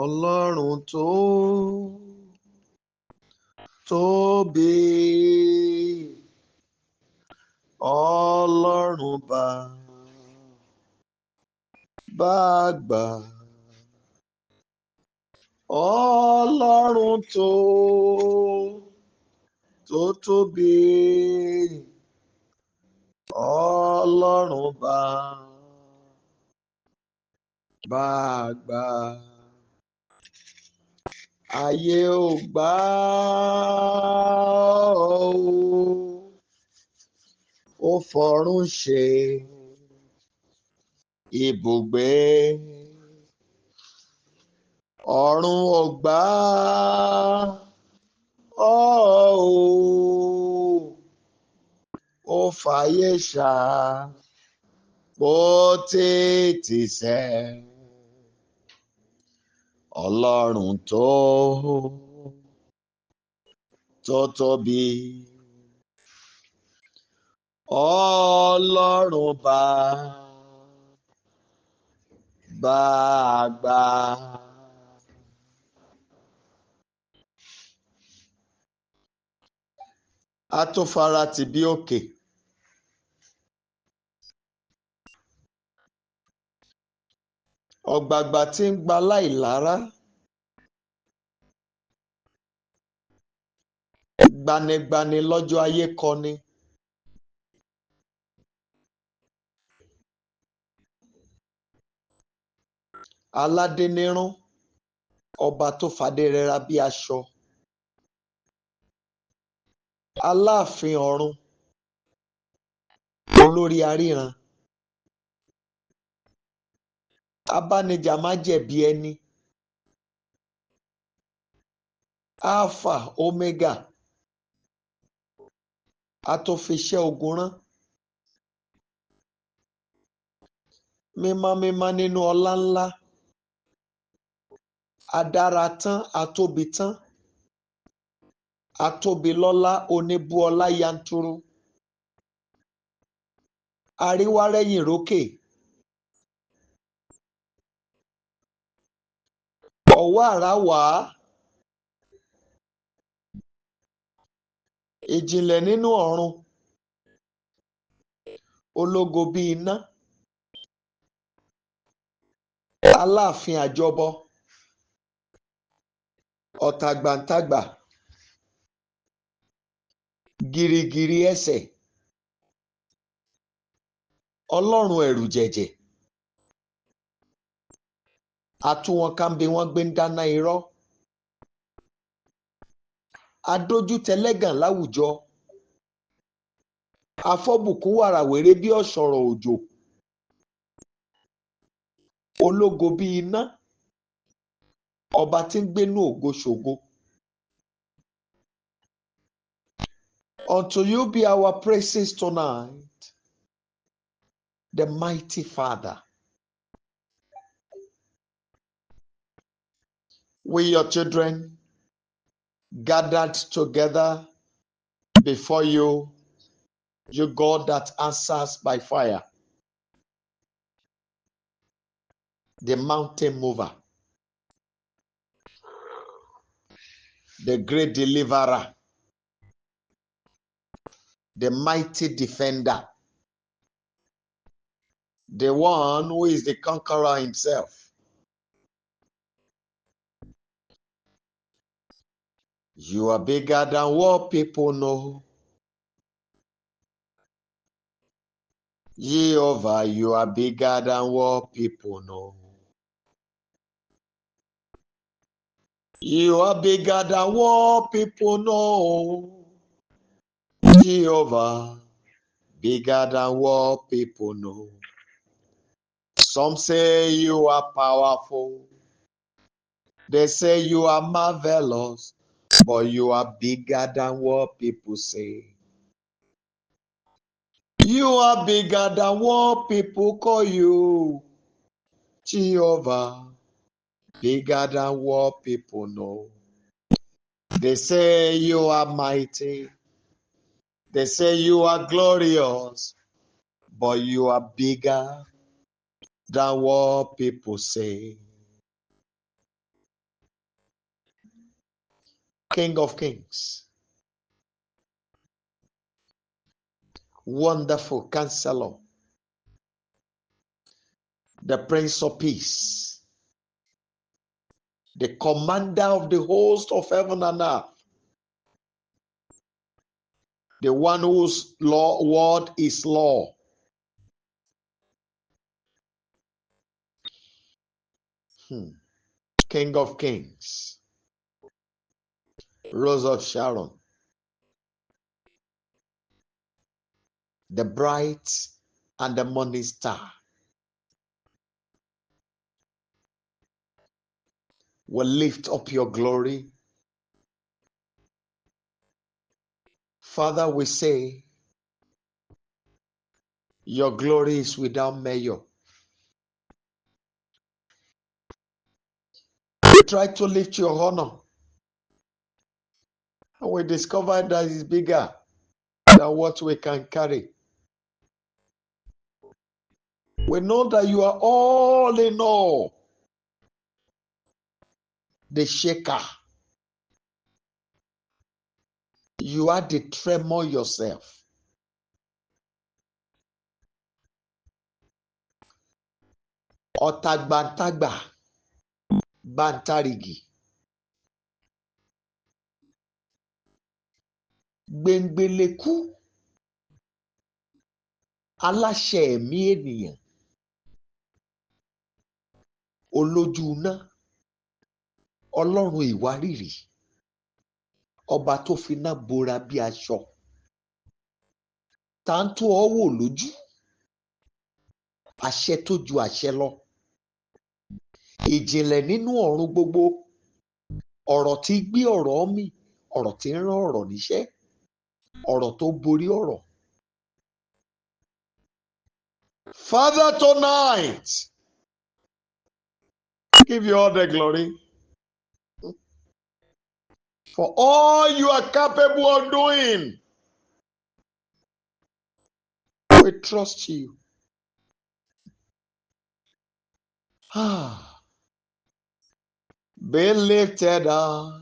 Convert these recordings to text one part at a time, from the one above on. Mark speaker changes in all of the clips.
Speaker 1: Ọlọ́run tó tóbi, Ọlọ́run bá gbà, Ọlọ́run tó tóbi, Ọlọ́run bá gbà. Ayé ò gbà ọ́, ó fọ̀run ṣe ibùgbé. Ọ̀run ò gbà ọ́, ó fàyè ṣàpótí sẹ́. Ọlọ́run tó tóbi, Ọlọ́run bá gbà. Atófara ti bí òkè, ọ̀gbàgbà tí ń gba láìlára, gbanigbani lọ́jọ́ ayé kọni. Aládé nírún, ọba tó fadé rẹra bí aṣọ. Aláàfin ọ̀run, olórí aríran. Abánijà má jẹ̀bi ẹni. Alpha Omega, atófiṣẹ́ ogun rán. Mímọ́ nínú ọlá ńlá, adára tán, atóbi tán, atóbi lọ́lá, oníbú ọlá yanturu. Aríwárẹ́yìn rókè, ọ̀wọ́ àrá wàá, ìjìnlẹ̀ nínú ọ̀run, ológo bí iná, aláàfin àjọbọ, ọ̀tàgbàǹtàgbà, gìrìgìrì ẹsẹ̀, ọlọ́run ẹ̀rù jẹ̀jẹ̀. Atúwọ̀nkámbé wọ́n gbé ń dáná irọ́. Adójútẹlẹ́gàn láwùjọ, afọ́bùkún wàràwéré bí ọ̀ṣọ̀rọ̀ òjò, ológo bí iná, ọba tí ń gbénú ògo ṣògo. Unto you be our praises tonight, the mighty Father. We, your children, gathered together before you, you God that answers by fire, the mountain mover, the great deliverer, the mighty defender, the one who is the conqueror himself. You are bigger than what people know. Jehovah, you are bigger than what people know. You are bigger than what people know. Jehovah, bigger than what people know. Some say you are powerful. They say you are marvelous, but you are bigger than what people say. You are bigger than what people call you. Jehovah, bigger than what people know. They say you are mighty. They say you are glorious, but you are bigger than what people say. King of Kings, Wonderful Counselor, the Prince of Peace, the Commander of the host of heaven and earth, the one whose word is law. King of Kings, Rose of Sharon, the bright and the morning star. Will lift up your glory. Father, we say, your glory is without measure. We try to lift your honor, and we discover that it's bigger than what we can carry. We know that you are all in all, the shaker. You are the tremor yourself. Ọ̀tàgbàǹtàgbà, bàǹtàrìgì, gbẹ̀ngbẹ̀lẹ̀kú, aláṣẹ ẹ̀mí ènìyàn, olójú iná, ọlọ́run ìwárìrì, ọba tó finá bora bí aṣọ, tá ń tó ọ wò lójú, àṣẹ tó ju àṣẹ lọ, ìjìnlẹ̀ nínú ọ̀run gbogbo, ọ̀rọ̀ tí gbé ọ̀rọ̀ mì, ọ̀rọ̀ tí ń rán ọ̀rọ̀ níṣẹ́, ọ̀rọ̀ tó borí ọ̀rọ̀. Father, tonight, give you all the glory for all you are capable of doing. We trust you. Be lifted up.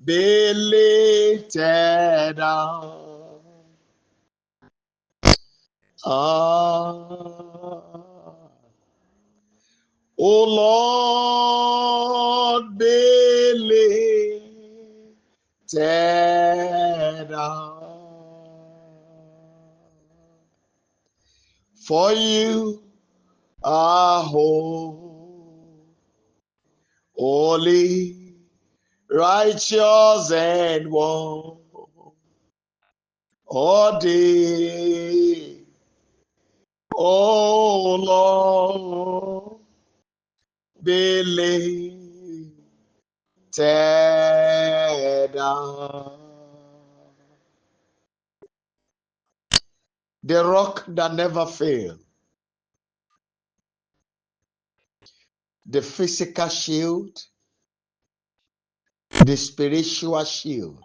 Speaker 1: Be lifted up. O Lord, be lifted up. For you are holy, righteous, and worthy. O Lord, be lifted up. The rock that never fails. The physical shield, the spiritual shield.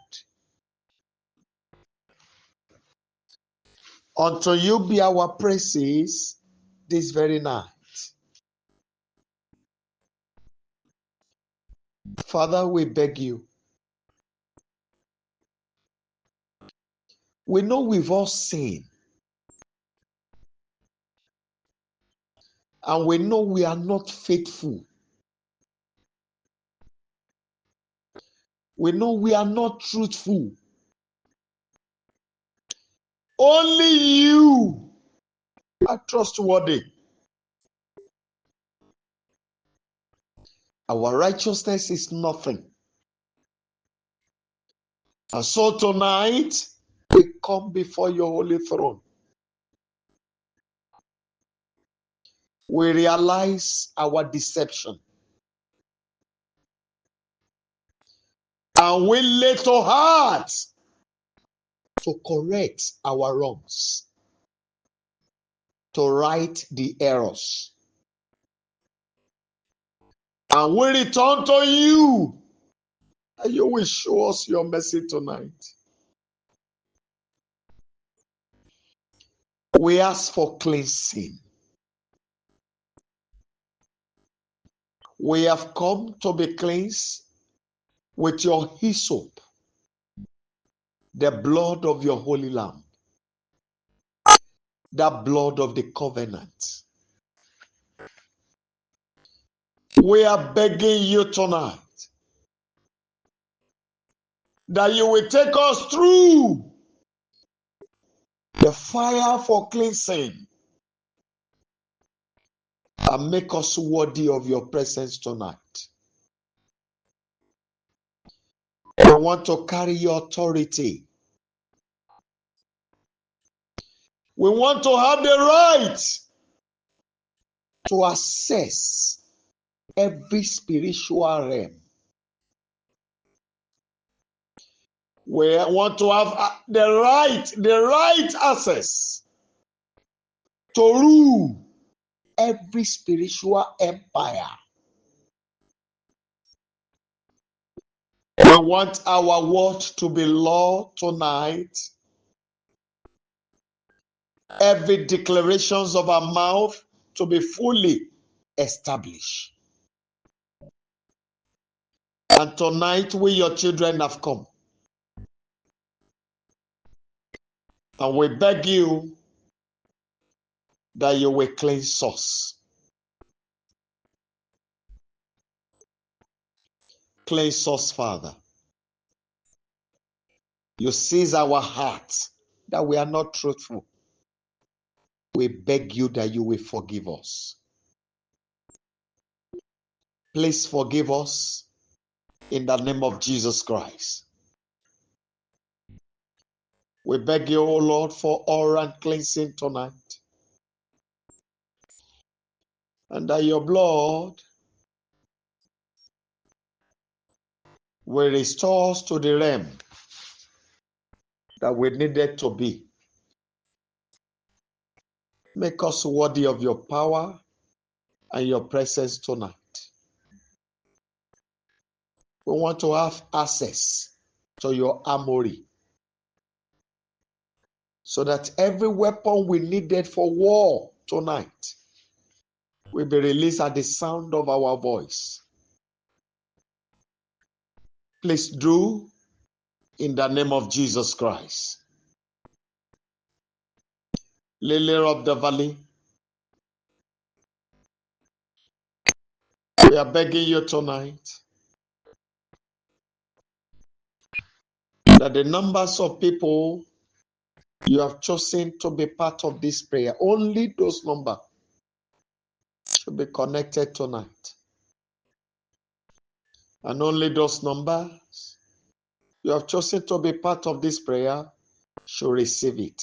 Speaker 1: Unto you be our praises this very night. Father, we beg you. We know we've all sinned. And we know we are not faithful. We know we are not truthful. Only you are trustworthy. Our righteousness is nothing. And so tonight, we come before your holy throne. We realize our deception. And we lay to heart to correct our wrongs, to right the errors. And we return to you, and you will show us your mercy tonight. We ask for cleansing. We have come to be cleansed with your hyssop, the blood of your holy lamb, the blood of the covenant. We are begging you tonight that you will take us through the fire for cleansing and make us worthy of your presence tonight. We want to carry your authority. We want to have the right to access every spiritual realm. We want to have the right access to rule every spiritual empire. We want our word to be law tonight. Every declarations of our mouth to be fully established. And tonight we, your children, have come. And we beg you that you will cleanse us. Cleanse us, Father. You seize our hearts that we are not truthful. We beg you that you will forgive us. Please forgive us in the name of Jesus Christ. We beg you, O Lord, for oral cleansing tonight. And that your blood will restore us to the realm that we needed to be. Make us worthy of your power and your presence tonight. We want to have access to your armory so that every weapon we needed for war tonight will be released at the sound of our voice. Please do in the name of Jesus Christ. Lily of the valley, we are begging you tonight that the numbers of people you have chosen to be part of this prayer, only those numbers should be connected tonight. And only those numbers you have chosen to be part of this prayer should receive it.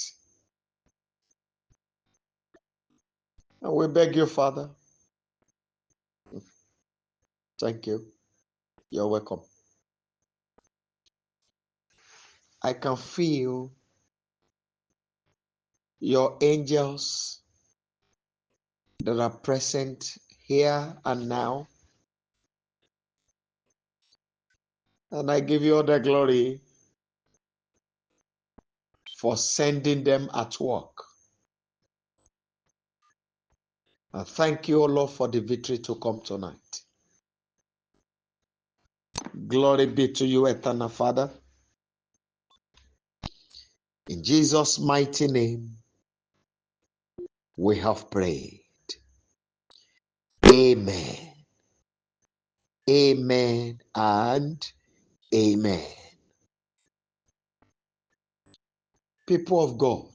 Speaker 1: And we beg you, Father. Thank you. You're welcome. I can feel your angels that are present here and now. And I give you all the glory for sending them at work. And thank you, O Lord, for the victory to come tonight. Glory be to you, eternal Father. In Jesus' mighty name, we have prayed. Amen. Amen and amen. People of God,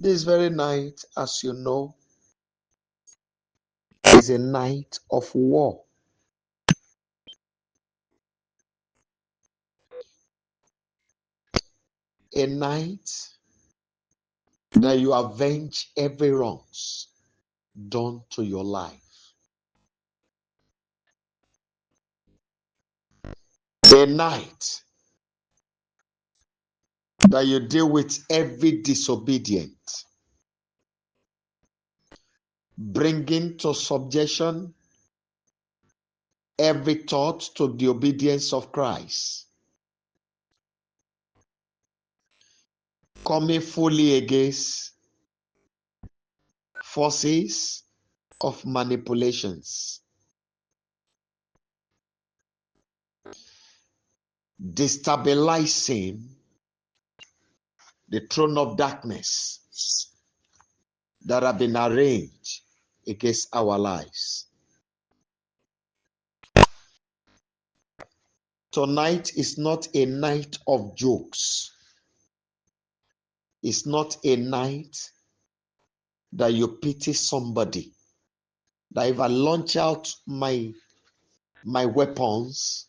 Speaker 1: this very night, as you know, is a night of war. A night that you avenge every wrongs done to your life. A night that you deal with every disobedient, bringing to subjection every thought to the obedience of Christ, coming fully against forces of manipulations, destabilizing the throne of darkness that have been arranged against our lives. Tonight is not a night of jokes. It's not a night that you pity somebody. That if I launch out my weapons,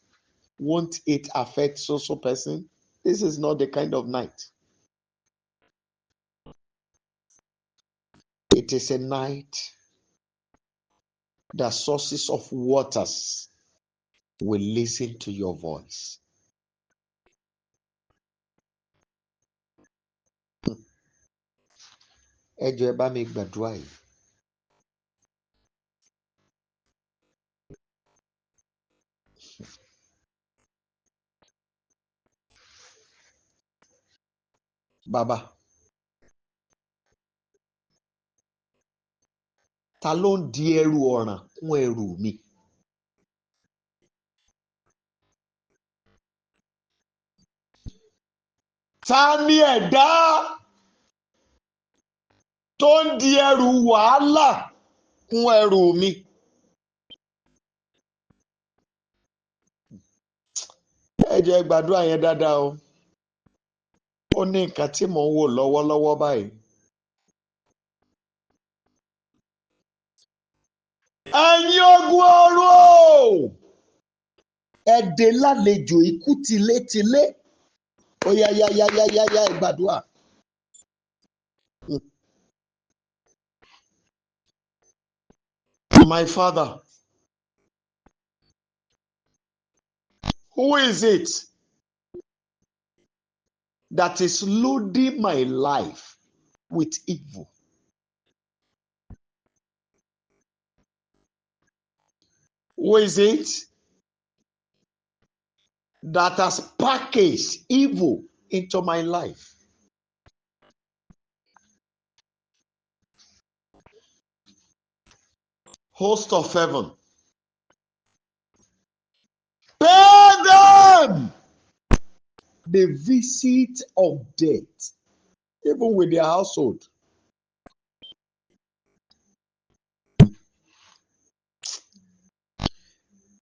Speaker 1: won't it affect so person? This is not the kind of night. It is a night that sources of waters will listen to your voice. Ẹ jọ̀ọ́ ẹ bá mi gbàdúrà yìí. Bàbá, ta ló ń di ẹrù ọ̀ràn kún ẹrù mi? Ta ni ẹ̀dá tó ń di ẹrù wàhálà kún ẹrù mi? Ẹ jọ̀ọ́ ẹ gbàdúrà yẹn dáadáa o. Ó ní nǹkan tí mò ń wò lọ́wọ́lọ́wọ́ báyìí. Ẹ̀yin ogun ọ̀run o! Ẹ dè lálejò ikú tilétilé. Ó yá ẹ gbàdúrà. My Father, who is it that is loading my life with evil? Who is it that has packaged evil into my life? Host of heaven, pay them the visit of death, even with their household.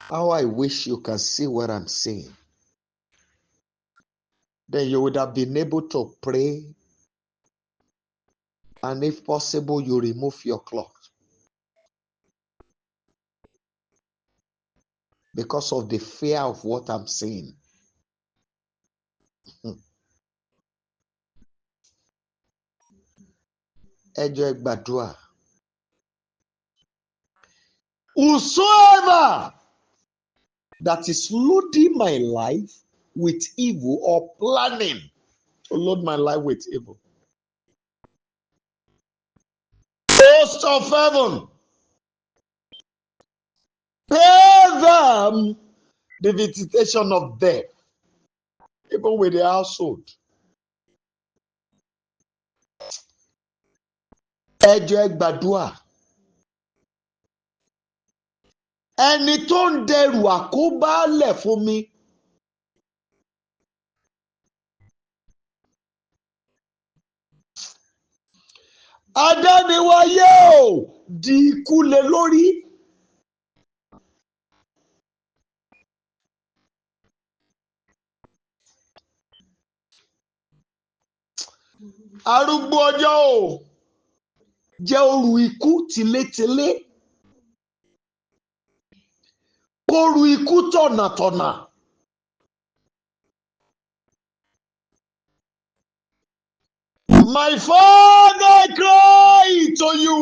Speaker 1: How I wish you can see what I'm saying. Then you would have been able to pray, and if possible, you remove your cloth. Because of the fear of what I'm saying. Ẹ jọ̀ọ́ ẹ gbàdúrà. Whosoever that is loading my life with evil or planning to load my life with evil. Host of heaven, pay them the visitation of death, even with their household. Ẹ jọ̀ọ́ ẹ gbàdúrà. Ẹni tó ń dẹrù àkóbá lẹ̀ fún mi. Adániwáyé o, di ikú lé lórí. Arúgbó ọjọ́ o, jẹ́ oru ikú tilétilé. Kóru ikú tọ̀nàtọ̀nà. My Father, I cry to you.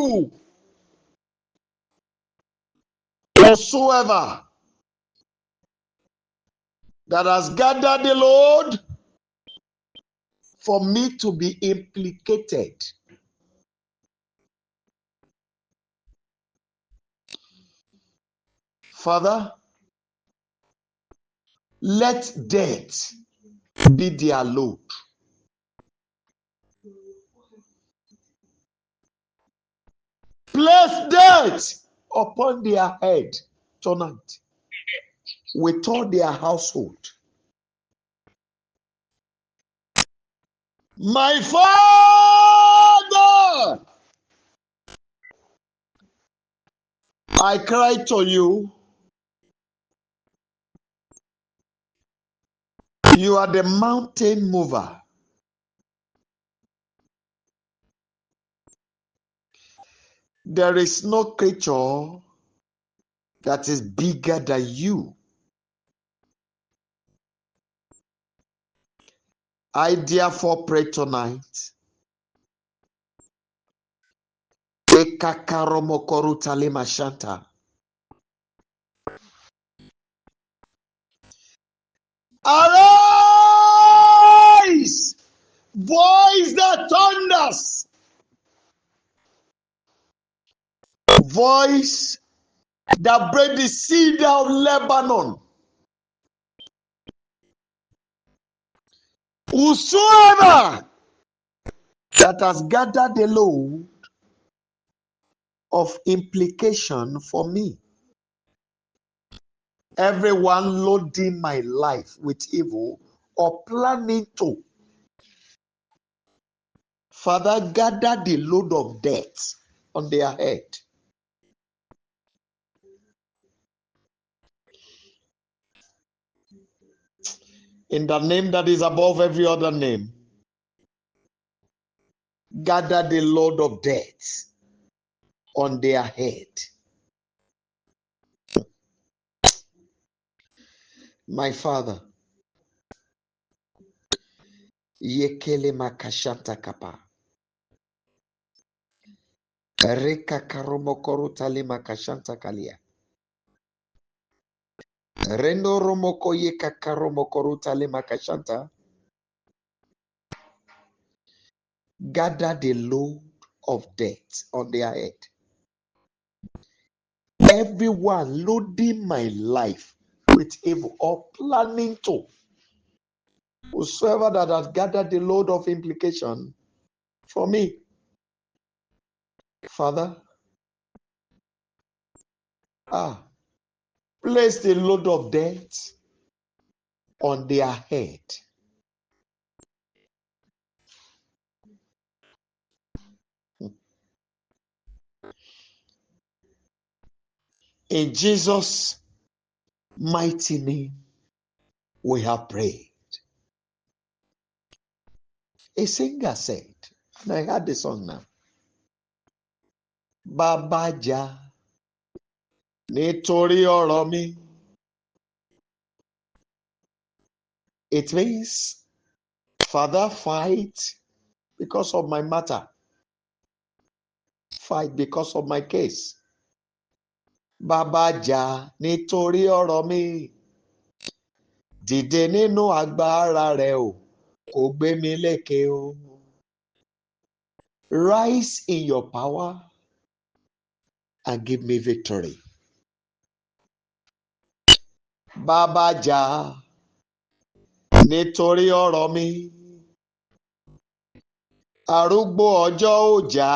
Speaker 1: Whosoever that has gathered the Lord for me to be implicated. Father, let death be their load. Place death upon their head tonight with all their household. My Father, I cry to you. You are the mountain mover. There is no creature that is bigger than you. I therefore pray tonight. Arise, voice that thunders, voice that break the cedar of Lebanon. Whosoever that has gathered the load of implication for me, everyone loading my life with evil or planning to, Father, gather the load of death on their head. In the name that is above every other name, gather the load of death on their head. My Father, Yekele makashanta kapa. Reka karomokoro tale makashanta kalia. Rendo romoko yeka karomokoro tale makashanta. Gather the load of death on their head. Everyone loading my life with evil or planning to. Whosoever that has gathered the load of implication for me, Father, place the load of death on their head. In Jesus' mighty name, we have prayed. A singer said, and I heard the song now, Babaja, nítorí ọ̀rọ̀ mi. It means, Father, fight because of my matter. Fight because of my case. Babaja, nítorí ọ̀rọ̀ mi. Dìde nínú agbára rẹ o, kò gbé mi lékè o. Rise in your power and give me victory. Babaja, nítorí ọ̀rọ̀ mi. Arúgbó ọjọ́ ò jà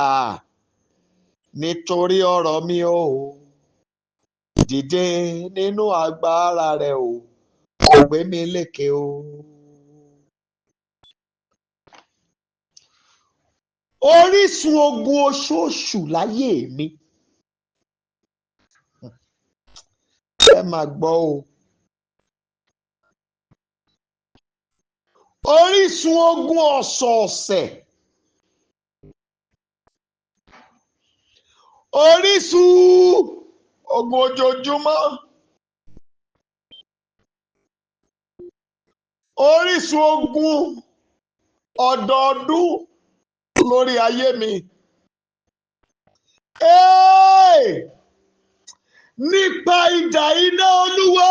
Speaker 1: nítorí ọ̀rọ̀ mi o. Dìde nínú agbára rẹ o, kò gbé mi lékè o. Orísun ogun oṣooṣù láyé mi. Ẹ máa gbọ́ o. Orísun ogun ọ̀sọ̀ọ̀sẹ̀. Orísun ogun ojoojúmọ́. Orísun ogun ọdọọdún lórí ayé mi. Nípa idà iná Olúwa,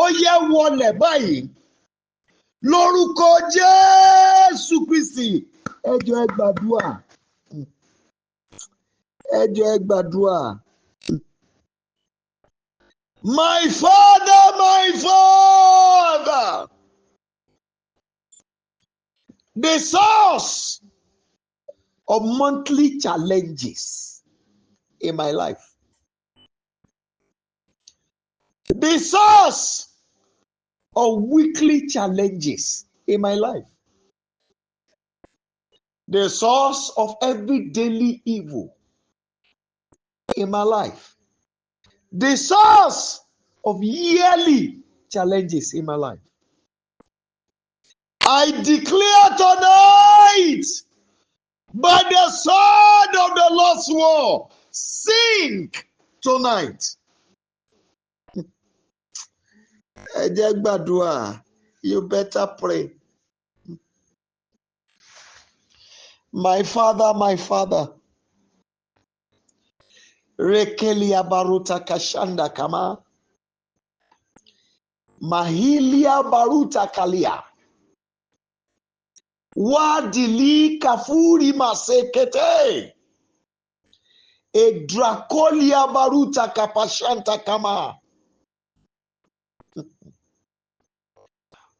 Speaker 1: ó yẹ wọlẹ̀ báyìí. Lórúkọ Jésù Kristi, ẹ jọ̀ọ́ ẹ gbàdúrà. Ẹ jọ̀ọ́ ẹ gbàdúrà. My Father, the source of monthly challenges, in my life. The source of weekly challenges in my life. The source of every daily evil in my life. The source of yearly challenges in my life. I declare tonight, by the sword of the Lord's war, sink tonight. You better pray. My Father, Rekelia Baruta Kashanda Kama, Mahilia Baruta Kalia, Wadili Kafuri Masekete, E Dracolia Baruta Kapashanta Kama.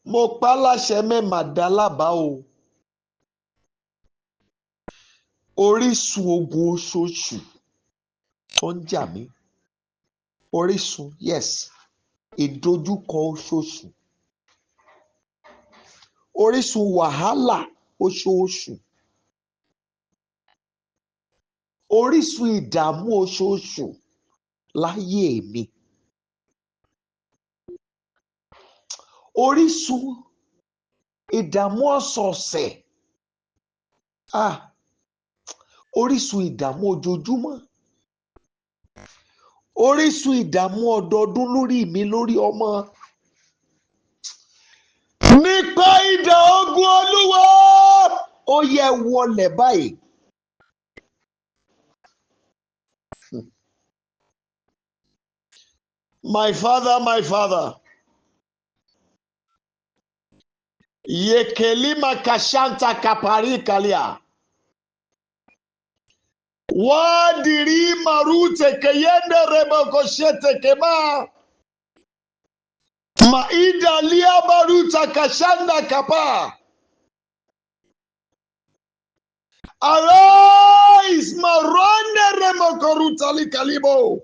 Speaker 1: Mo paláṣẹ mẹ́màdálàbá o. Orísun ogun oṣooṣù tó ń jà mí. Orísun, yes. Ìdojúkọ oṣooṣù. Orísun wàhálà oṣooṣù. Orísun ìdààmú oṣooṣù láyé mi. Orísun ìdààmú ọ̀sọ̀ọ̀sẹ̀. Orísun ìdààmú ojoojúmọ́. Orísun ìdààmú ọdọọdún lórí mi, lórí ọmọ. Nípa idà ogun Olúwa, ó yẹ wọlẹ̀ báyìí. My Father. Yekelima kashanta kapari kalia. Wadiri marute keyende rebokoshete kema. Maida lia baruta kashanda kapa. Arise maronde remokoruta likalibo.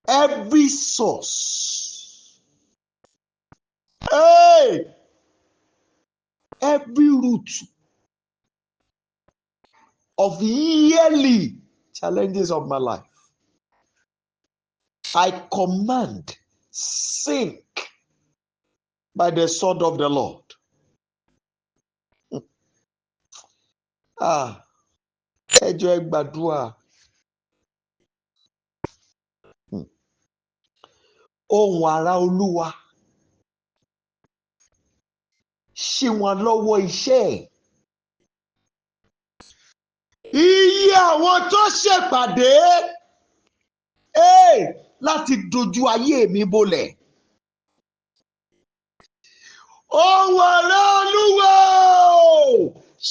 Speaker 1: Every source, every root of yearly challenges of my life, I command, sink by the sword of the Lord. Ẹjọ́ ẹ gbàdúrà. Ohùn àrá Olúwa, ṣí wọn lọ́wọ́ iṣẹ́ ẹ̀. Iye àwọn tó ṣèpàdé láti dojú ayé mi bolẹ̀. Ohùn àrá Olúwa,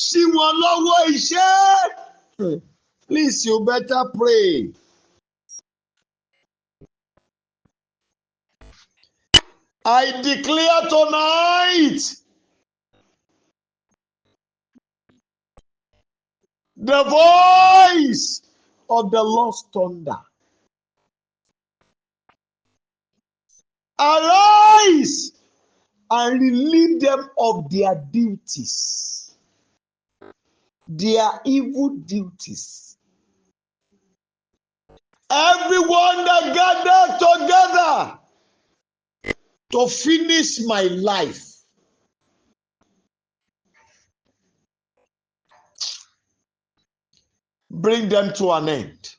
Speaker 1: ṣí wọn lọ́wọ́ iṣẹ́. Please, you better pray. I declare tonight, the voice of the Lord's thunder. Arise and relieve them of their duties, their evil duties. Everyone that gathered together to finish my life, bring them to an end.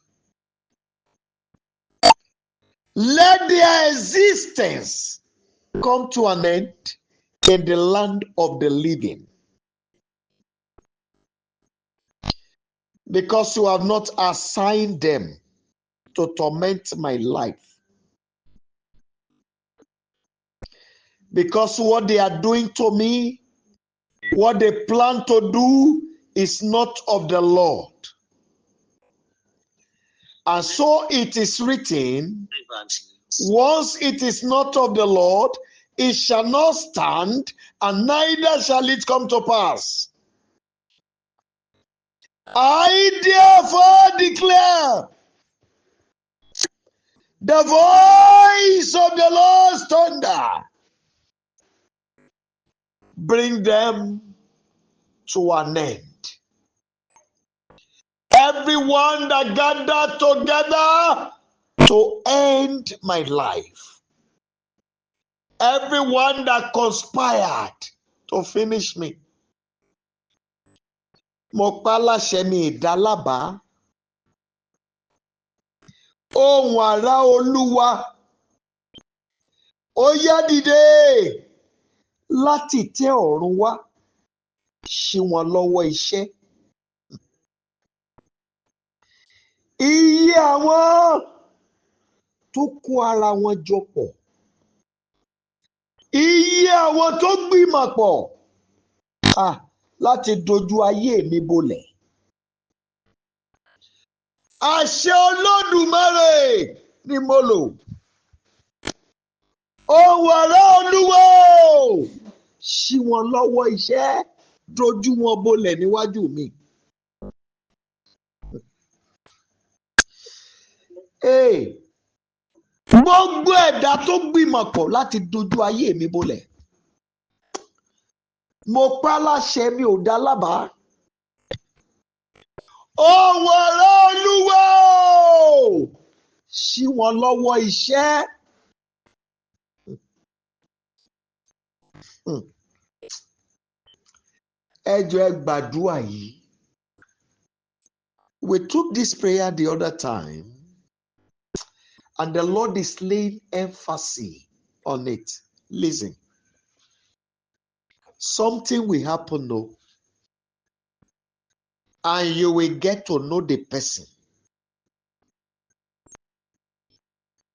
Speaker 1: Let their existence come to an end in the land of the living. Because you have not assigned them to torment my life. Because what they are doing to me, what they plan to do, is not of the Lord. And so it is written, once it is not of the Lord, it shall not stand, and neither shall it come to pass. I therefore declare the voice of the Lord's thunder. Bring them to an end. Everyone that gathered together to end my life. Everyone that conspired to finish me. Mo pa láṣẹ mi ìdálábà. Ohùn àrá Olúwa. Ó yá dìde láti tẹ́ ọ̀run wá. Ṣí wọn lọ́wọ́ iṣẹ́. Iye àwọn tó kó ara wọn jọ pọ̀. Iye àwọn tó gbìmọ̀ pọ̀. Láti dojú ayé mi bolẹ̀. Àṣẹ Olódùmarè ni mo lò. Ohùn àrá Olúwa ṣí wọn lọ́wọ́ iṣẹ́, dojú wọn bolẹ̀ níwájú mi. Gbogbo ẹ̀dá tó gbìmọ̀ pọ̀ láti dojú ayé mi bolẹ̀. Mo pa láṣẹ mi ò dá lábàá. Ohùn àrá Olúwa ṣí wọn lọ́wọ́ iṣẹ́. Ẹ jọ̀ọ́ ẹ gbàdúrà yìí. We took this prayer the other time, and the Lord is laying emphasis on it. Listen. Something will happen now, and you will get to know the person.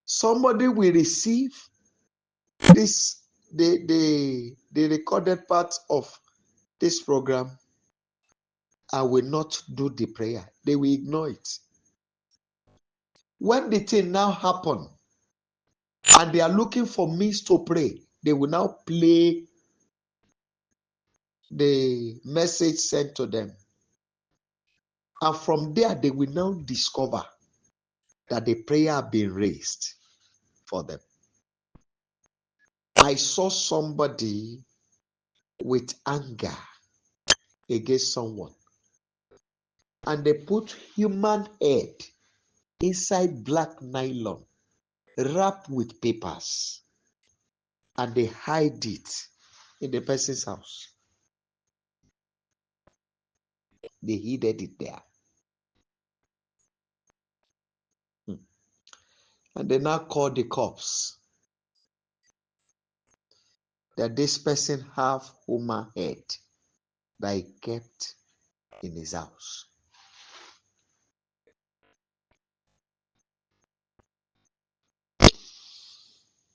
Speaker 1: Somebody will receive this, the recorded part of this program, and will not do the prayer. They will ignore it. When the thing now happen, and they are looking for means to pray, they will now play the message sent to them. And from there, they will now discover that the prayer has been raised for them. I saw somebody with anger against someone, and they put human head inside black nylon wrapped with papers, and they hide it in the person's house. They hid it there. And they now call the cops that this person have human head that he kept in his house.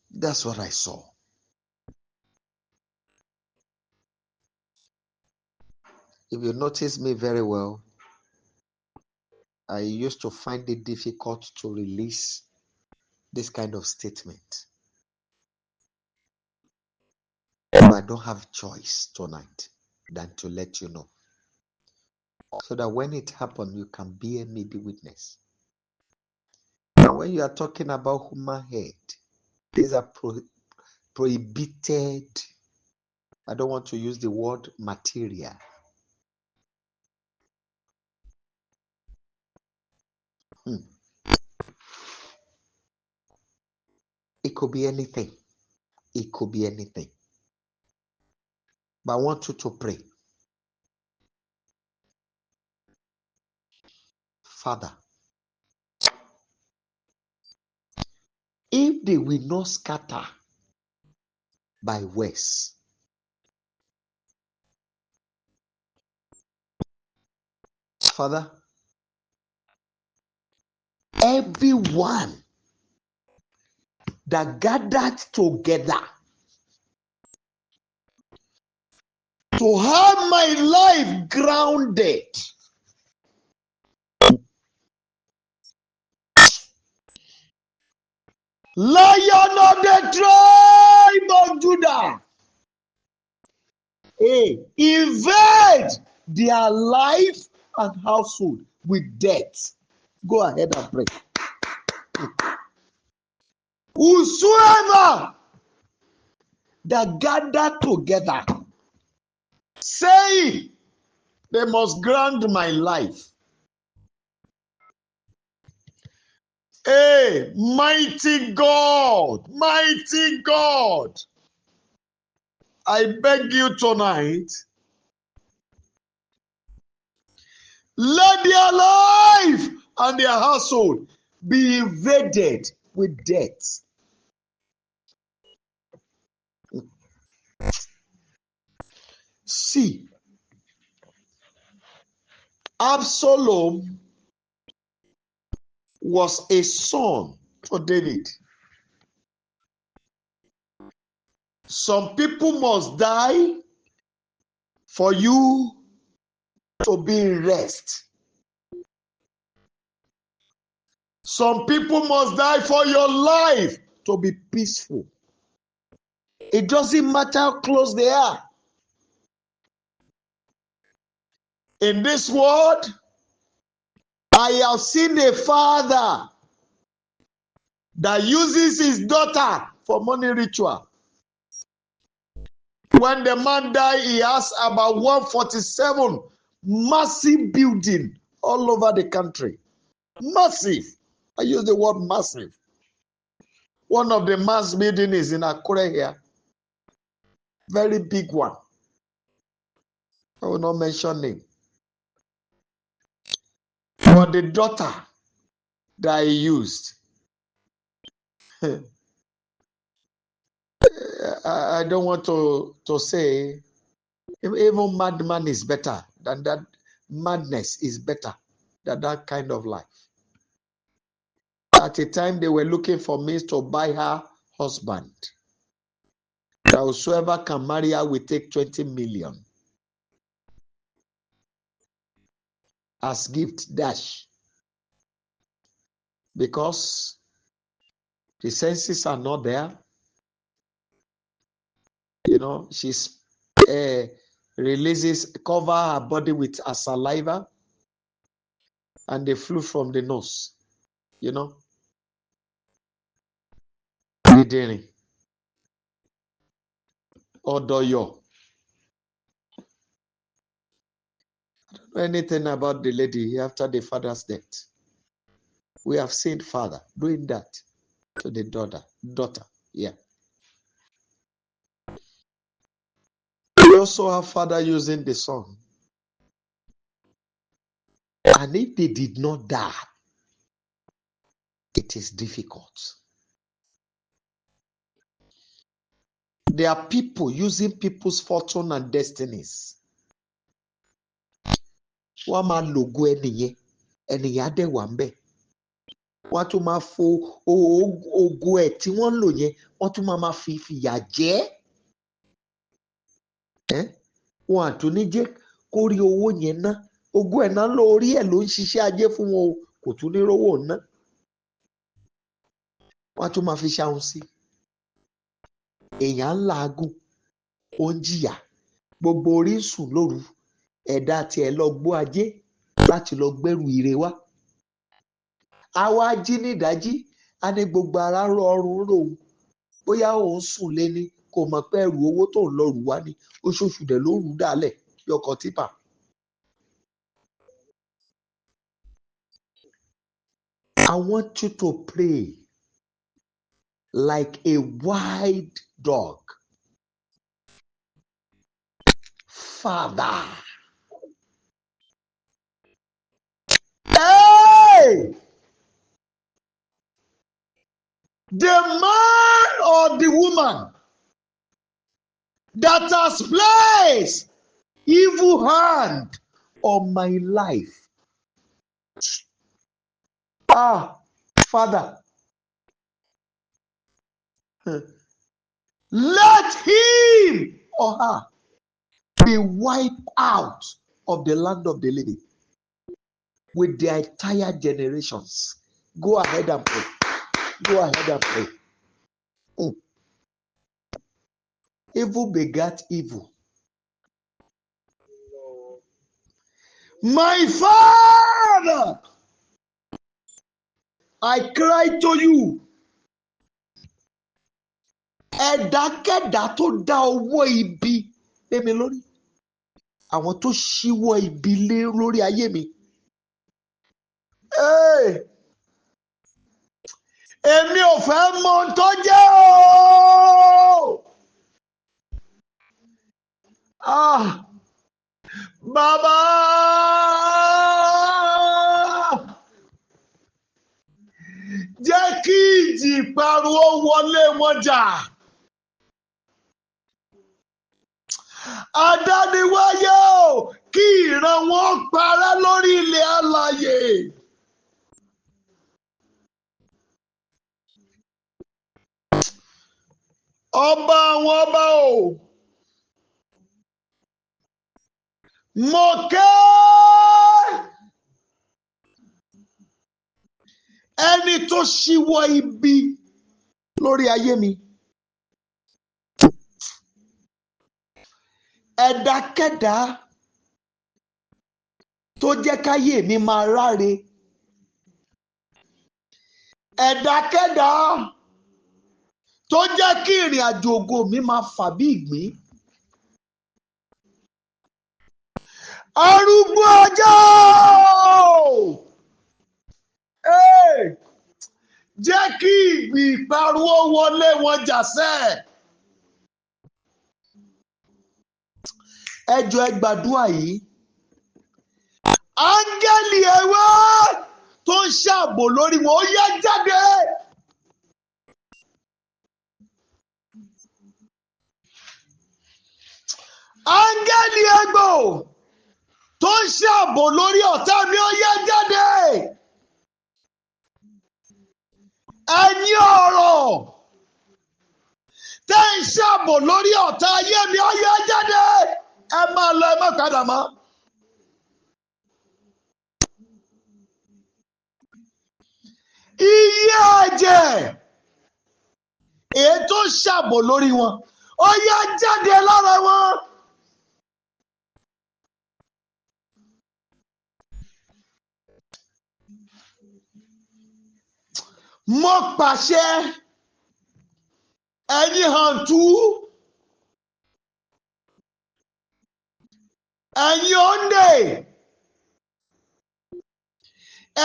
Speaker 1: That's what I saw. If you notice me very well, I used to find it difficult to release this kind of statement. But I don't have choice tonight than to let you know, so that when it happens, you can bear me the witness. And when you are talking about human head, these are prohibited. I don't want to use the word material. It could be anything. It could be anything. But I want you to pray. Father, if they will not scatter by words, Father, everyone that gathered together to have my life grounded, Lion of the tribe of Judah, invade their life and household with death. Go ahead and pray. Whosoever that gather together, saying they must grant my life. Hey, mighty God, I beg you tonight, let their life and their household be invaded with death. See, Absalom was a son to David. Some people must die for you to be in rest. Some people must die for your life to be peaceful. It doesn't matter how close they are. In this world, I have seen a father that uses his daughter for money ritual. When the man died, he has about 147 massive building all over the country. Massive. I use the word massive. One of the mass building is in Akure here. Very big one. I will not mention name. But the daughter that he used, I don't want to say, even madman is better than that. Madness is better than that kind of life. At a time, they were looking for means to buy her husband. That whosoever can marry her will take 20 million as gift dash. Because the senses are not there. You know, she's releases, cover her body with her saliva, and they flew from the nose. You know, Ondo Odoyo. I don't know anything about the lady after the father's death. We have seen father doing that to the daughter. Yeah. We also have father using the son. And if they did not die, it is difficult. There are people using people's fortune and destinies. Wọ́n máa lògo ẹnìyẹn á dẹ̀ wà ń bẹ̀. Wọ́n á tún máa fo ògo ẹ̀ tí wọ́n ń lò yẹn, wọ́n tún máa fi fìyà jẹ ẹ́. Wọn à tún ní jẹ́ kó rí owó yẹn ná. Ògo ẹ̀ náà lórí ẹ̀ ló ń ṣiṣẹ́ ajé fún wọn o, kò tún ní rówó ná. Wọ́n á tún máa fi ṣahun sí. Èèyàn ń làágùn, ó ń jìyà, gbogbo orí ń sùn lóru, ẹ̀dá tiẹ̀ lọ gbó ajé láti lọ gbẹ́rù ire wá. A wá jí nídàájí, a ní gbogbo ara rọrùn ròun, bóyá òun sùn lé ní, kò mọ̀ pé ẹrù owó tó ń lọ rù wá ní, oṣooṣù dẹ̀ ló rù dálẹ̀ bí ọkọ̀ típà. I want you to pray like a wild dog. Father, hey! The man or the woman that has placed evil hand on my life. Father, let him or her be wiped out of the land of the living with their entire generations. Go ahead and pray. Go ahead and pray. Evil begat evil. My Father, I cry to you. Ẹ̀dákẹ́dá tó dá owó ibi lé mi lórí. Àwọn tó ṣíwọ́ ibi lé lórí ayé mi. Èmi ò fẹ́ mọ ohun tó jẹ́ o. Bàbá, jẹ́ kí ìjì ìparun ó wọlé wọn jà. Adániwáyé o, kí ìran wọn parẹ́ lórí ilẹ̀ alààyè. Ọba àwọn ọba o, mo ké ẹni tó ṣíwọ́ ibi lórí ayé mi. Ẹ̀dákẹ́dá tó jẹ́ káyé mi máa ráre. Ẹ̀dákẹ́dá tó jẹ́ kí ìrìn àjò ògo mi máa fà bí ìgbín. Arúgbó ọjọ́! Jẹ́ kí ìgbì ìparun ó wọlé wọn jà sẹ́. Ẹ jọ̀ọ́ ẹ gbàdúrà yìí. Áńgẹ́lì ẹ̀wẹ́ tó ń ṣààbò lórí wọn, ó yá jáde. Áńgẹ́lì ẹgbò tó ń ṣààbò lórí ọ̀tá mi, ó yá jáde. Ẹ̀yin ọ̀rọ̀ tẹ́ ń ṣààbò lórí ọ̀tá ayé mi, ó yá jáde. Ẹ máa lọ, ẹ má padà mọ́. Iye ẹ̀jẹ̀ èyí tó ń ṣààbò lórí wọn, ó yá jáde lára wọn. Mo pàṣẹ, ẹ̀yin hàntú, ẹ̀yin òǹdè,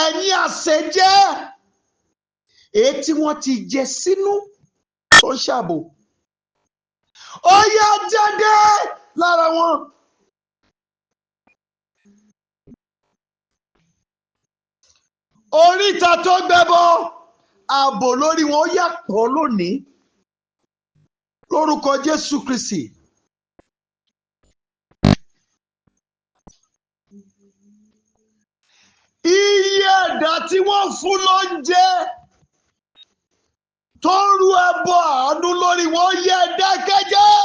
Speaker 1: ẹ̀yin àṣejẹ èyí tí wọ́n ti jẹ sínú tó ń ṣààbò, ó yá jáde lára wọn. Oríta tó gbẹbọ, ààbò lórí wọn, ó yá pọ̀ lónìí lórúkọ Jésù Kristi. Iye ẹ̀dá tí wọ́n fún lóúnjẹ tó ń rú ẹbọ àánú lórí wọn, yẹ dákẹ́jẹ́.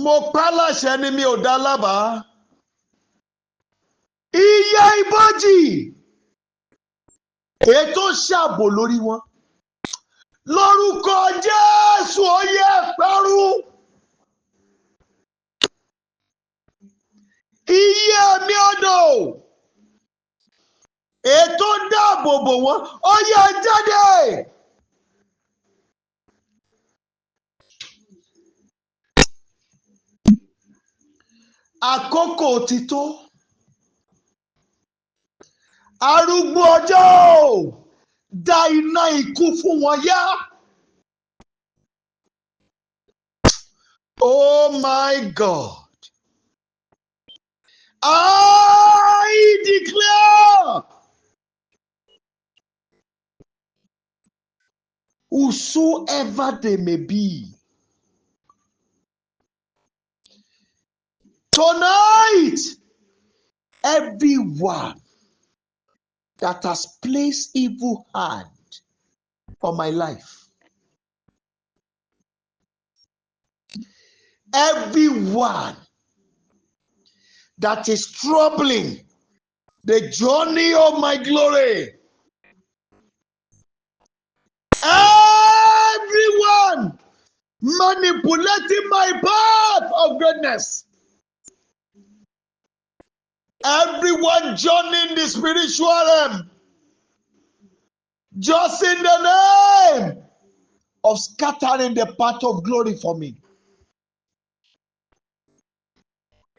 Speaker 1: Mo pa láṣẹ ni mi ò dá lábàá. Iye ibojì ètò ṣààbò lórí wọn, lórúkọ Jésù, ó yẹ parun. Iye mi odò ètò dáàbò bò wọn, ó yẹ jáde. Àkókò ti tó. Arúgbó ọjọ́, dá iná ikú fún wọn yá. Oh my God. I declare, whosoever they may be, tonight, everyone that has placed evil hand on my life, everyone that is troubling the journey of my glory, everyone Anyone manipulating my path of greatness. Everyone joining the spiritual realm, just in the name of scattering the path of glory for me.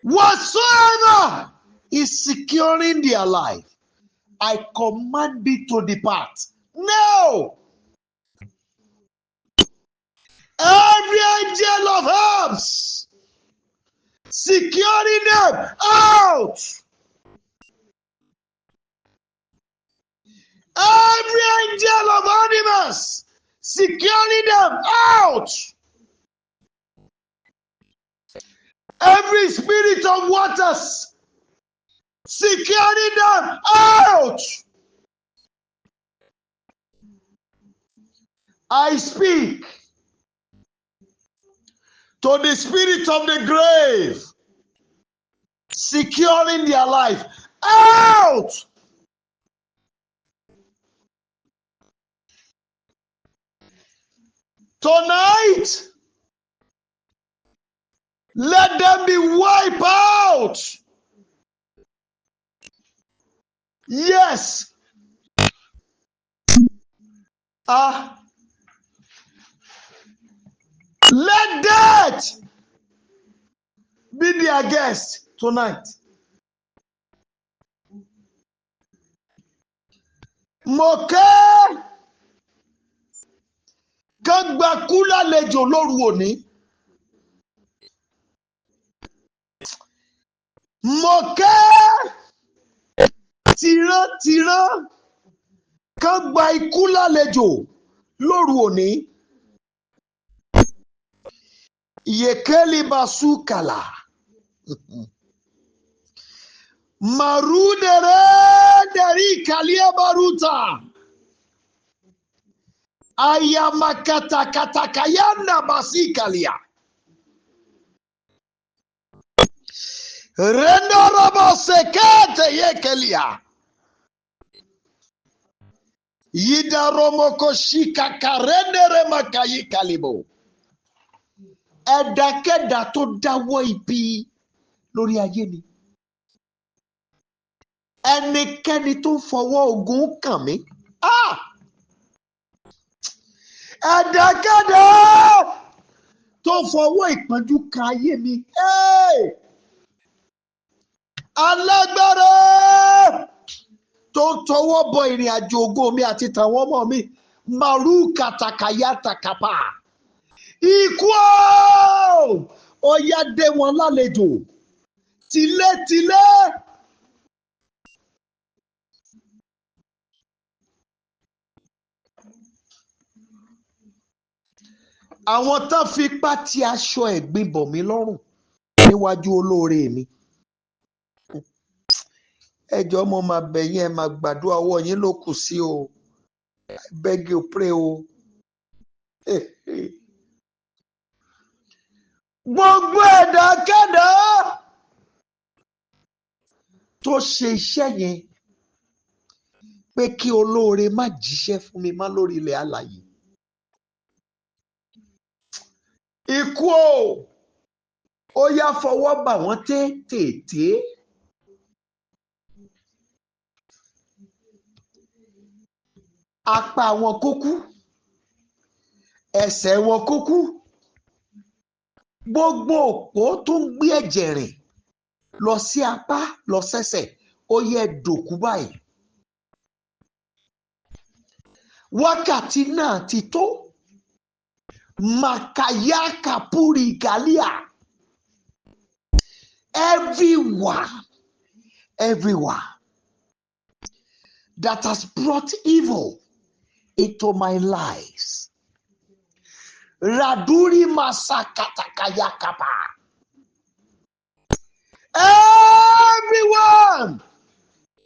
Speaker 1: Whatsoever is securing their life, I command it to depart. No! Every angel of harms securing them out. Every angel of animals securing them out. Every spirit of waters securing them out. I speak to the spirit of the grave securing their life out. Tonight, let them be wiped out. Yes. Let death be their guest tonight. Moke kan gba kú lálejò lóru òní. Moke tìran kan gba ikú lálejò lóru òní. Yekeli basukala. Marudere dari kalia baruta. Ayamakata katakayanda basikalia. Rendorabo sekete yekelia. Yida romoko shika karendere makayi kalibo. Ẹ̀dákẹ́dá tó dáwọ́ ibi lórí ayé mi. Ẹnikẹ́ni tó fọwọ́ ogun kàn mí. Ẹ̀dákẹ́dá tó fọwọ́ ìpọ́njú kan ayé mi. Alágbára tó tọwọ́ bọ ìrìn àjò ògo mi àti tàwọn ọmọ mi. Màrú kàtàkàyà tàkàpà. Ikú ó yá dé wọn lálejò tìlétìlé. Àwọn tán fipá ti aṣọ ẹ̀gbin bọ̀ mí lọ́rùn níwájú olóore mi. Ẹ jọ̀ọ́ mo máa bẹ̀ yín, ẹ máa gbàdúrà, ọwọ́ yín ló kù sí o. I beg you pray o. Gbogbo ẹ̀dákẹ́dá tó ṣe iṣẹ́ yẹn pé kí olóore má jíṣẹ́ fún mi má lórí ilẹ̀ alààyè. Ikú ó yá fọwọ́ bà wọ́n tètè. Apá wọn kó kú, ẹsẹ̀ wọn kó kú. Gbogbo òpó tó ń gbé ẹ̀jẹ̀ rìn lọ sí apá lọ sẹ́sẹ̀ ó yẹ dòkú báyìí. Wákàtí náà ti tó. Makaya kapuri galia. Everyone that has brought evil into my lives. Raduri masakatakaya kapa. Everyone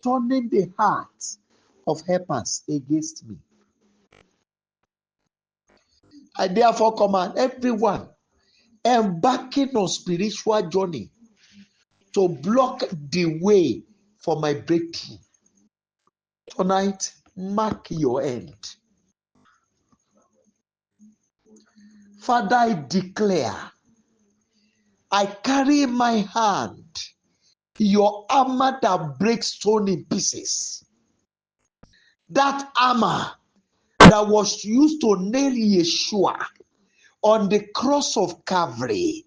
Speaker 1: turning the hearts of helpers against me. I therefore command everyone embarking on spiritual journey to block the way for my breakthrough. Tonight, mark your end. Father, I declare, I carry in my hand your armor that breaks stone in pieces. That armor that was used to nail Yeshua on the cross of Calvary.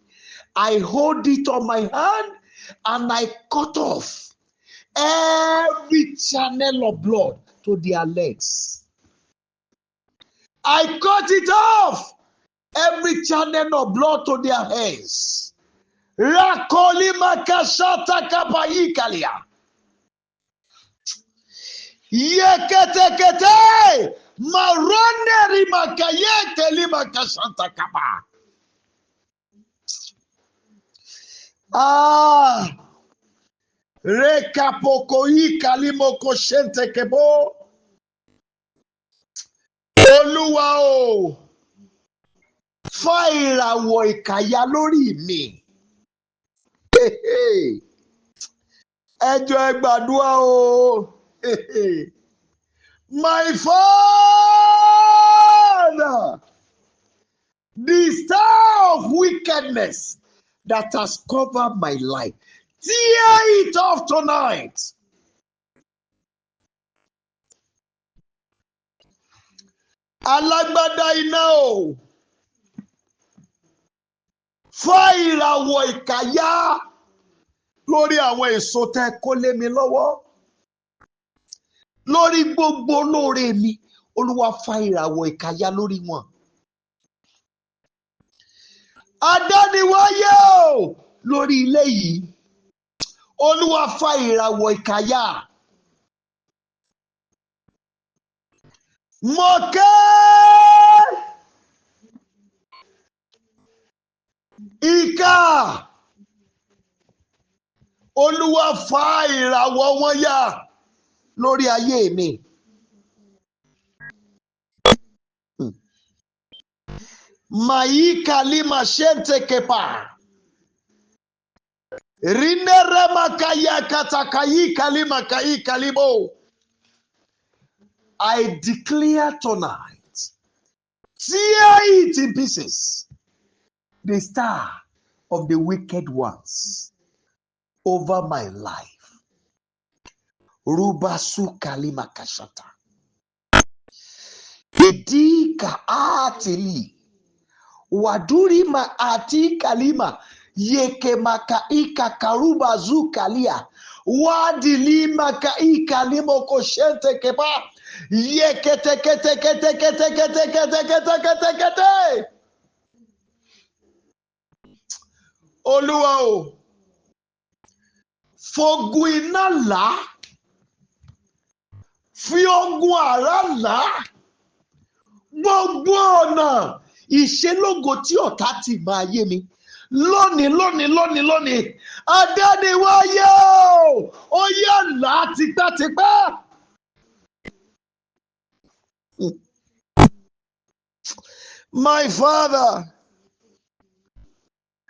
Speaker 1: I hold it on my hand and I cut off every channel of blood to their legs. I cut it off every channel of blood to their hands. Rakolima kashata kapaikalia. Yeketekete marone rimakayete lima kashata kapa. Rekapokoi kalimoko shente kebo. Oluwa o, fa ìràwọ̀ ìkàyà lórí mi. Ẹ jọ̀ọ́ ẹ gbàdúrà o. My Father, the star of wickedness that has covered my life, tear it off tonight. Alágbádá iná o, fa ìràwọ̀ ìkàyà lórí àwọn èso tẹ́ kó lé mi lọ́wọ́, lórí gbogbo olóore mi. Olúwa fa ìràwọ̀ ìkàyà lórí wọn. Adániwáyé o, lórí ilé yìí, Olúwa fa ìràwọ̀ ìkàyà. Mo ké ìkà, Olúwa fa ìràwọ̀ wọn yà lórí ayé mi. Maika lima shente kepa. Rinere makaya katakayi kalima kai kalibo. I declare tonight, tear it in pieces, the star of the wicked ones over my life. Rubasu kalima kashata. Idika atili. Waduri ma ati kalima. Yeke makaika karuba zu kalia. Wadili makaika limo koshente kepa. Yeke teke teke teke teke teke teke teke teke teke. Olúwa o, fogun iná là, fi ogun àrá là, gbogbo ọ̀nà ìṣelógo tí ọ̀tá ti máa yé mi. Lónìí, Adániwáyé o, ó yá là tipẹ́tipẹ́. My Father,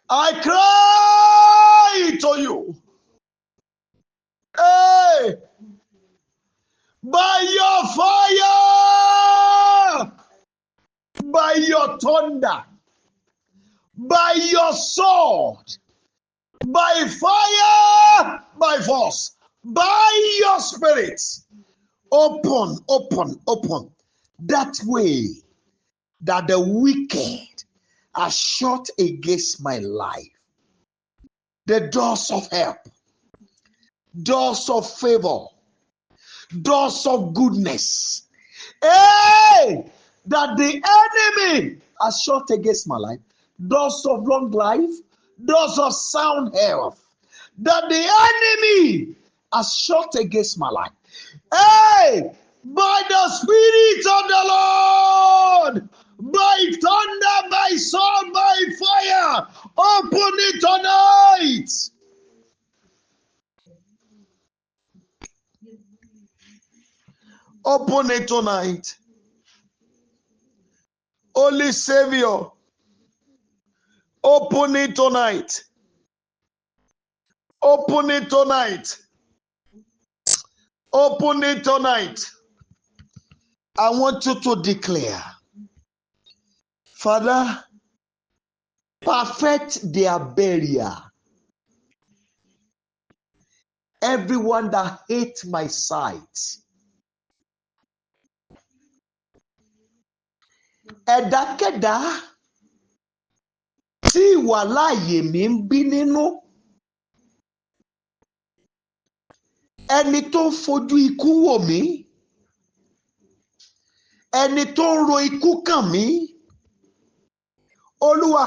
Speaker 1: I cry to you. Hey, by your fire, by your thunder, by your sword, by fire, by force, by your spirit, open that way that the wicked are shut against my life. The doors of help, doors of favor, doors of goodness, hey, that the enemy has shut against my life, doors of long life, doors of sound health, that the enemy has shut against my life. Hey, by the Spirit of the Lord, by thunder, by sword, by fire, open it tonight. Open it tonight. Holy Savior, open it tonight. Open it tonight. Open it tonight. I want you to declare, Father, Perfect their burial. Everyone that hates my sight. Ẹ̀dákẹ́dá tí ìwà láàyè mi ń bí nínú. Ẹni tó ń fojú ikú wò mí. Ẹni tó ń ro ikú kàn mí. Olúwa,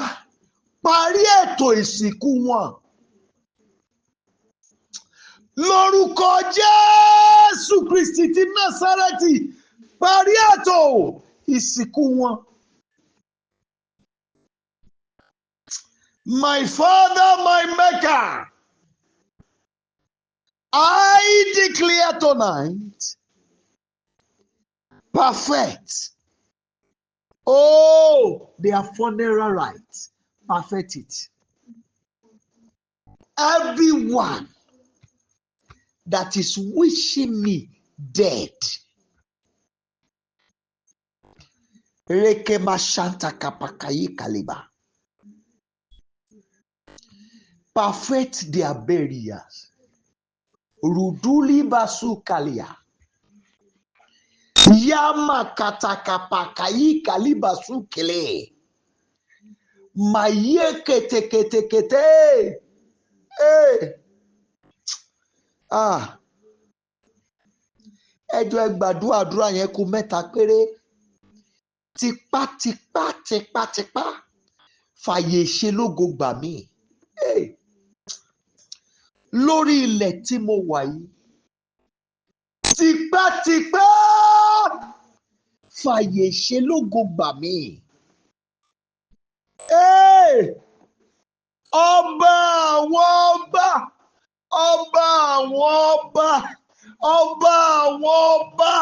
Speaker 1: parí ètò ìsìnkú wọn. Lórúkọ Jésù Kristi ti Násárẹ́tì, parí ètò ìsìnkú wọn. My Father, my Maker, I declare tonight, perfect. Oh, their funeral rites, perfect it. Everyone that is wishing me dead, Rekema Shanta Kapakayi Kaliba, perfect their burials. Ruduli Basu Kalia. Yama Katakapakayi Kalibasu Kele. Maye kete kete kete. Hey. Ẹjọ́ ẹ gbàdúrà àdúrà yẹn kù mẹ́ta péré. Tipátipá fàyè ṣe lógo gbà mí. Hey. Lórí ilẹ̀ tí mo wà yìí. Tipátipá fàyè ṣe lógo gbà mí. Hey. Ọba àwọn ọba. Ọba àwọn ọba. Ọba àwọn ọba.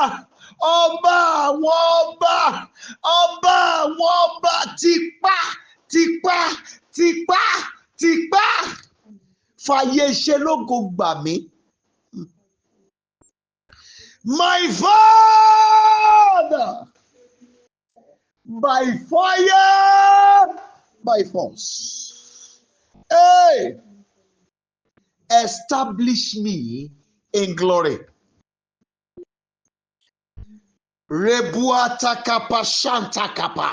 Speaker 1: Ọba àwọn ọba. Ọba àwọn ọba. Tipá fàyè ṣe lógo gbà mí. My Father, by fire, by force. Hey, establish me in glory. Rebuata kapa shanta kapa.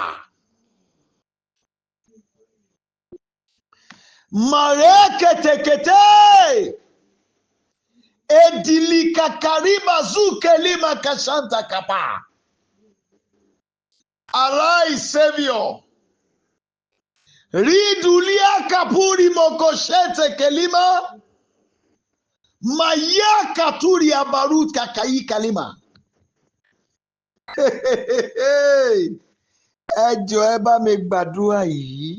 Speaker 1: Marekete kete. Edilika kariba zuke lima kashanta kapa. Arise, Savior. Ridulia kapuri mokoshete kelima. Maya katuri abarut kakayi kalima. Ẹ jọ̀ọ́ ẹ bá mi gbàdúrà yìí.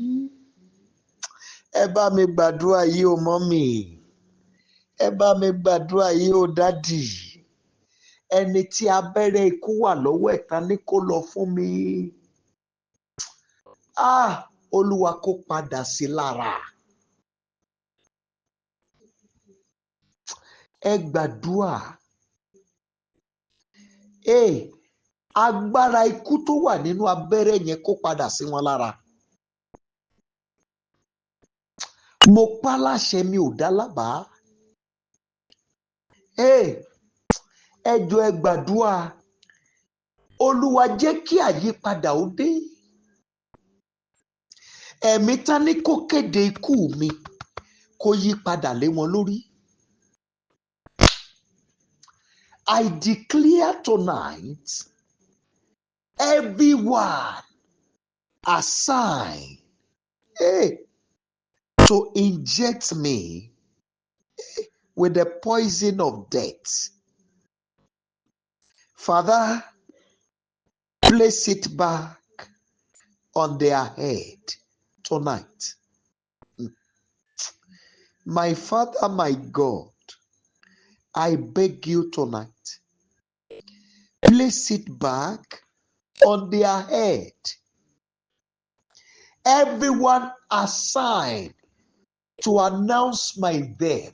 Speaker 1: Ẹ bá mi gbàdúrà yìí o mọ́mì. Ẹ bá mi gbàdúrà yìí o dádì. Ẹni tí abẹ́rẹ́ ikú wà lọ́wọ́ ẹ̀ ta ní kó lọ fún mi. Olúwa kó padà sí lára. Ẹ gbàdúrà. Agbára ikú tó wà nínú abẹ́rẹ́ yẹn kó padà sí wọn lára. Mo pa láṣẹ mi ò dá lábàá. Ẹ jọ̀ọ́ ẹ gbàdúrà. Olúwa jẹ́ kí àyípadà ó dé. Ẹ̀mí ta ní kó kéde ikú mi kó yí padà lé wọn lórí. I declare tonight, everyone assigned to inject me with the poison of death. Father, place it back on their head tonight. My Father, my God, I beg you tonight, place it back on their head. Everyone assigned to announce my death.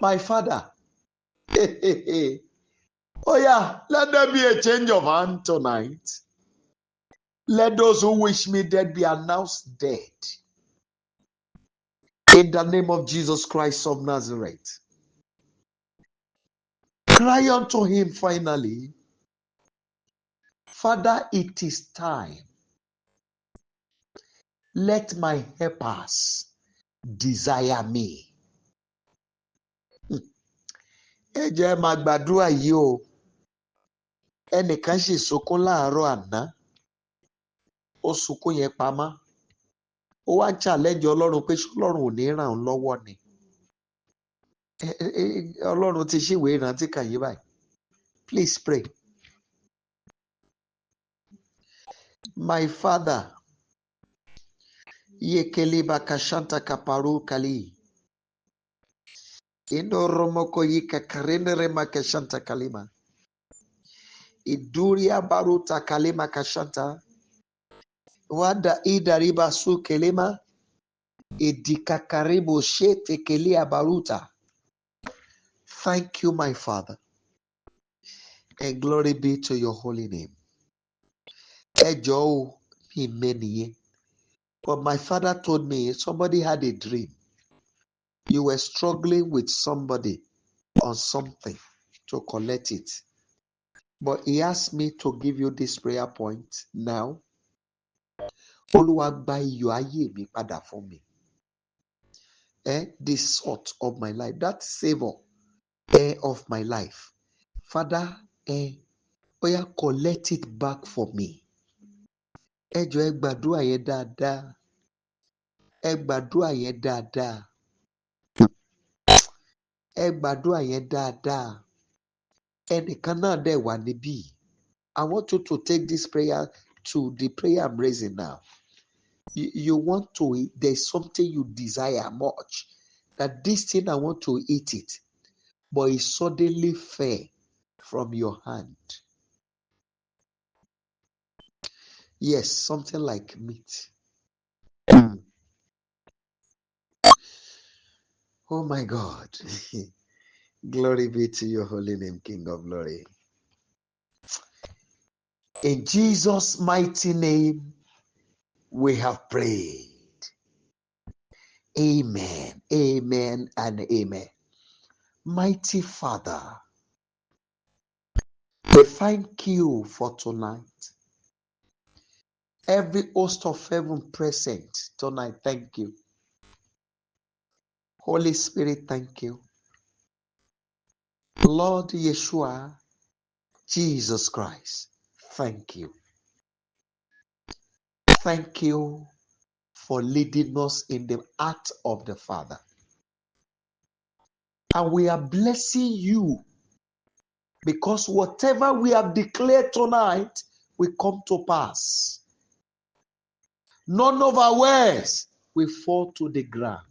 Speaker 1: My Father, oh yeah, let there be a change of hand tonight. Let those who wish me dead be announced dead. In the name of Jesus Christ of Nazareth. Cry unto him finally, Father, it is time. Let my helpers desire me. Ẹ jẹ́ máa gbàdúrà yìí o. Ẹnìkan sì sunkún láàárọ̀ àná. Ó sunkún yẹn pamọ́. Ó wá challenge Ọlọ́run pé ṣọ́lọ́run ò ní ràn án lọ́wọ́ ni. Ọlọ́run ti ṣíwèé ìrántí kàn yí báyìí. Please pray. My Father, Yekele bakashanta kaparu kali. Indo romoko yika karenere makashanta kalima. Iduria baruta kalima kashanta. Wada idariba su kelema. Idikakaribo shete kelia baruta. Thank you, my Father. And glory be to your holy name. Ejo mi meniye. But my father told me somebody had a dream. You were struggling with somebody on something to collect it. But he asked me to give you this prayer point now. Olúwa gba iyọ̀ ayé mi padà fún mi. The salt of my life, that savor of my life. Father, oya collect it back for me. Ẹ jọ̀ọ́ ẹ gbàdúrà yẹn dáadáa. Ẹ gbàdúrà yẹn dáadáa. Ẹ gbàdúrà yẹn dáadáa. Ẹnìkan náà dẹ̀ wà níbí. I want you to take this prayer to the prayer I'm raising now. You want to eat, there's something you desire much. That this thing I want to eat it. But it suddenly fell from your hand. Yes, something like meat. Oh my God. Glory be to your holy name, King of glory. In Jesus' mighty name, we have prayed. Amen, amen, and amen. Mighty Father, we thank you for tonight. Every host of heaven present tonight, thank you. Holy Spirit, thank you. Lord Yeshua, Jesus Christ, thank you. Thank you for leading us in the act of the Father. And we are blessing you because whatever we have declared tonight will come to pass. None of our words will fall to the ground.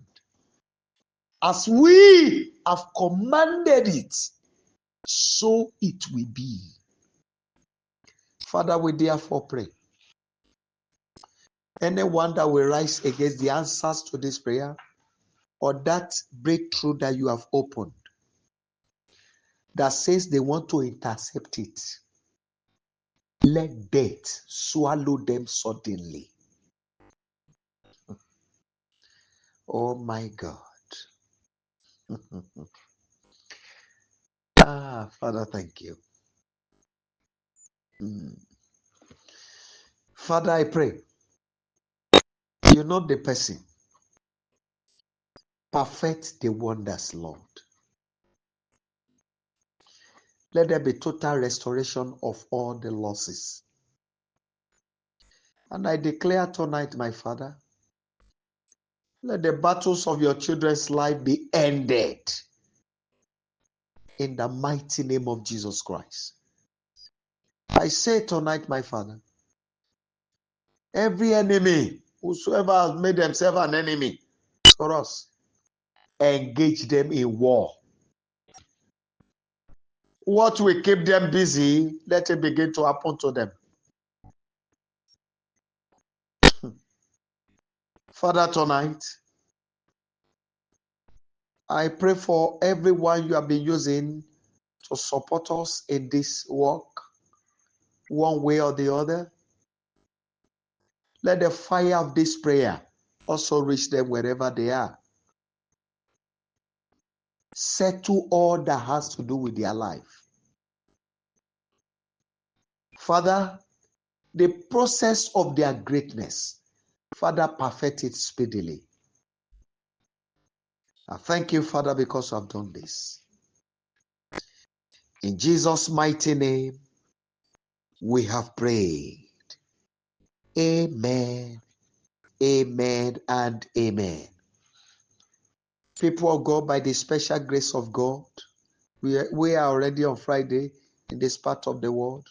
Speaker 1: As we have commanded it, so it will be. Father, we therefore pray. Anyone that will rise against the answers to this prayer or that breakthrough that you have opened, that says they want to intercept it, let death swallow them suddenly. Oh my God. Father, thank you. Father, I pray. You know the person. Perfect the wonders, Lord. Let there be total restoration of all the losses. And I declare tonight, my Father, let the battles of your children's life be ended in the mighty name of Jesus Christ. I say tonight, my Father, every enemy, whosoever has made themselves an enemy for us, engage them in war. What will keep them busy, let it begin to happen to them. Father, tonight, I pray for everyone you have been using to support us in this work, one way or the other. Let the fire of this prayer also reach them wherever they are. Settle all that has to do with their life. Father, the process of their greatness, Father, perfect it speedily. I thank you, Father, because I've done this. In Jesus' mighty name, we have prayed. Amen, amen, and amen. People of God, by the special grace of God, we are already on Friday in this part of the world.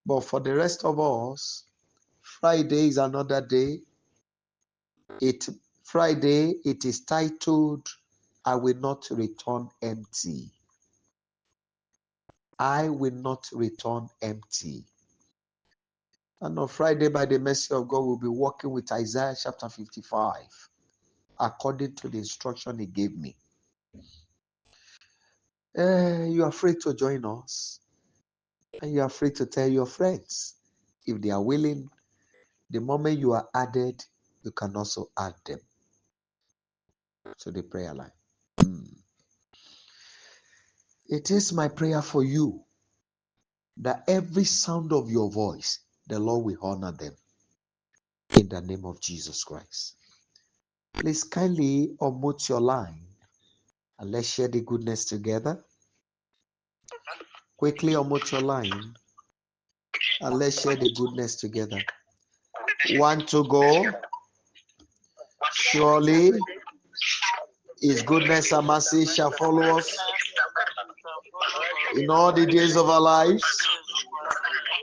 Speaker 1: But for the rest of us, Friday is another day. Friday, it is titled, I will not return empty. I will not return empty. And on Friday, by the mercy of God, we'll be working with Isaiah chapter 55, according to the instruction he gave me. You are free to join us. And you are free to tell your friends. If they are willing, the moment you are added, you can also add them to the prayer line. It is my prayer for you that every sound of your voice, the Lord will honor them. In the name of Jesus Christ. Please kindly unmute your line and let's share the goodness together. Quickly unmute your line and let's share the goodness together. 1 to go. Surely His goodness and mercy shall follow us in all the days of our lives,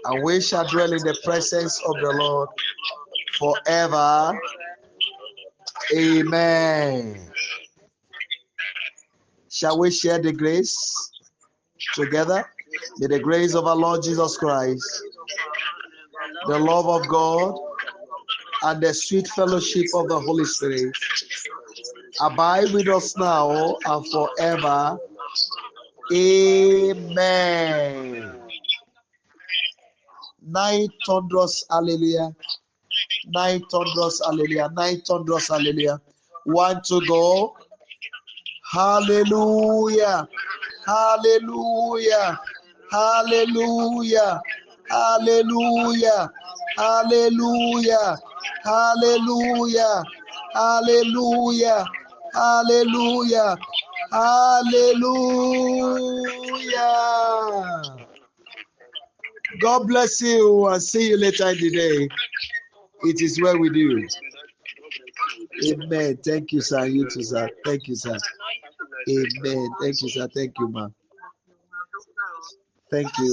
Speaker 1: and we shall dwell in the presence of the Lord forever. Amen. Shall we share the grace together? May the grace of our Lord Jesus Christ, the love of God, and the sweet fellowship of the Holy Spirit abide with us now and forever. Amen. 9 thunders, hallelujah. 9 thunders, hallelujah. 9 thunders, hallelujah. 1 to go. Hallelujah. Hallelujah. Hallelujah. Hallelujah. Hallelujah. Hallelujah. Hallelujah. Hallelujah. Hallelujah. God bless you and see you later in the day. It is well with you. Amen. Thank you, sir. You too, sir. Thank you, sir. Amen. Thank you, sir. Thank you, ma'am. Thank you.